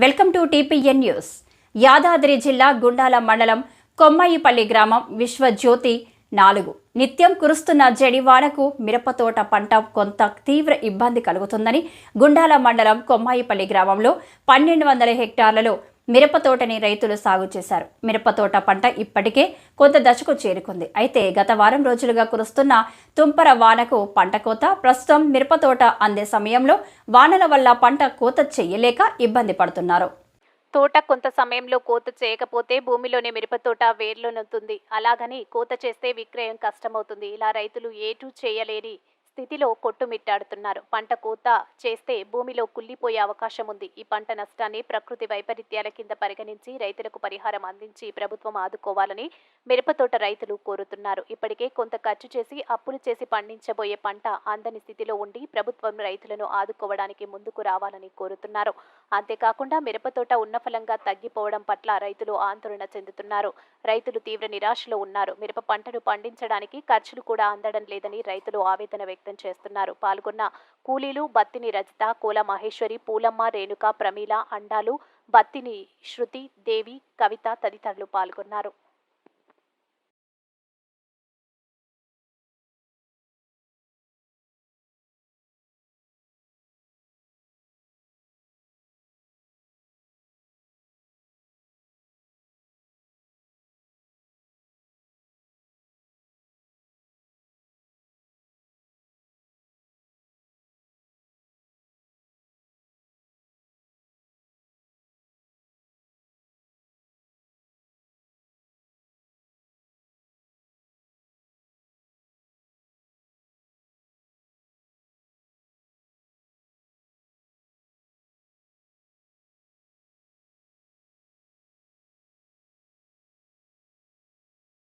Welcome to TPN news. Yadadri జిల్లా గుండాల మండలం కొమ్మాయిపల్లి గ్రామం విశ్వజ్యోతి 4 నిత్యం కురుస్తున్న జడివానకు మిరపతోట పంట కొంత తీవ్ర ఇబ్బంది కలుగుతుందని గుండాల మండలం కొమ్మాయిపల్లి గ్రామంలో 1200 హెక్టార్లలో మిరపతోటని రైతులు సాగు చేశారు. మిరపతోట పంట ఇప్పటికే కొంత దశకు చేరుకుంది. అయితే గత వారం రోజులుగా కురుస్తున్న తుంపర వానకు పంట కోత ప్రస్తుతం మిరపతోట అందే సమయంలో వానల వల్ల పంట కోత చేయలేక ఇబ్బంది పడుతున్నారు. తోట కొంత సమయంలో కోత చేయకపోతే భూమిలోనే మిరపతోట వేర్లోనుతుంది. అలాగని కోత చేస్తే విక్రయం కష్టమవుతుంది. ఇలా రైతులు ఏటూ చేయలేని స్థితిలో కొట్టుమిట్టాడుతున్నారు. పంట కోత చేస్తే భూమిలో కుళ్ళిపోయే అవకాశం ఉంది. ఈ పంట నష్టాన్ని ప్రకృతి వైపరీత్యాల కింద పరిగణించి రైతులకు పరిహారం అందించి ప్రభుత్వం ఆదుకోవాలని మిరపతోట రైతులు కోరుతున్నారు. ఇప్పటికే కొంత ఖర్చు చేసి అప్పులు చేసి పండించబోయే పంట అందని స్థితిలో ఉండి ప్రభుత్వం రైతులను ఆదుకోవడానికి ముందుకు రావాలని కోరుతున్నారు. అంతేకాకుండా మిరపతోట ఉన్నఫలంగా తగ్గిపోవడం పట్ల రైతులు ఆందోళన చెందుతున్నారు. రైతులు తీవ్ర నిరాశలో ఉన్నారు. మిరప పంటను పండించడానికి ఖర్చులు కూడా అందడం లేదని రైతులు ఆవేదన వ్యక్తం చేస్తున్నారు. పాల్గొన్న కూలీలు బత్తిని రజిత, కోల మహేశ్వరి, పూలమ్మ, రేణుక, ప్రమీల, అండాలు, బత్తిని శృతి, దేవి, కవిత తదితరులు పాల్గొన్నారు.